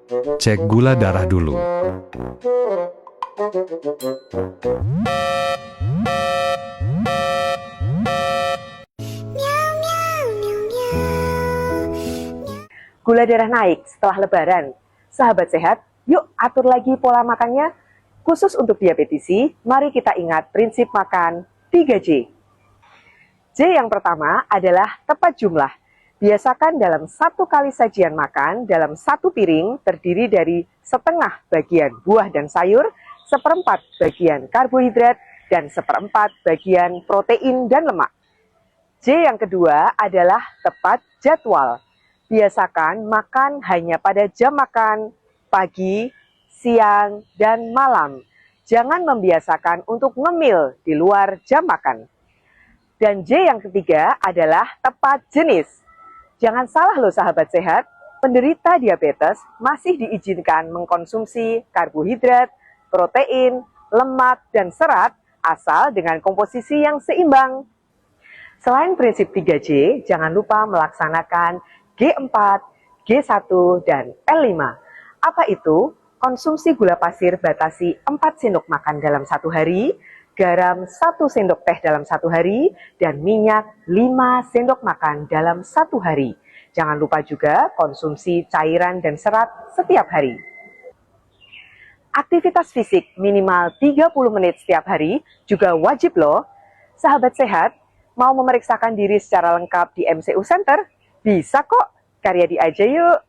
Cek gula darah dulu. Gula darah naik setelah lebaran. Sahabat sehat, yuk atur lagi pola makannya. Khusus untuk diabetisi, mari kita ingat prinsip makan 3J. J yang pertama adalah tepat jumlah. Biasakan dalam satu kali sajian makan, dalam satu piring terdiri dari setengah bagian buah dan sayur, seperempat bagian karbohidrat, dan seperempat bagian protein dan lemak. J yang kedua adalah tepat jadwal. Biasakan makan hanya pada jam makan pagi, siang, dan malam. Jangan membiasakan untuk ngemil di luar jam makan. Dan J yang ketiga adalah tepat jenis. Jangan salah loh sahabat sehat, penderita diabetes masih diizinkan mengkonsumsi karbohidrat, protein, lemak, dan serat asal dengan komposisi yang seimbang. Selain prinsip 3J, jangan lupa melaksanakan G4, G1, dan L5. Apa itu? Konsumsi gula pasir batasi 4 sendok makan dalam satu hari, garam 1 sendok teh dalam satu hari, dan minyak 5 sendok makan dalam satu hari. Jangan lupa juga konsumsi cairan dan serat setiap hari. Aktivitas fisik minimal 30 menit setiap hari juga wajib loh. Sahabat sehat, mau memeriksakan diri secara lengkap di MCU Center? Bisa kok, Karyadi aja yuk.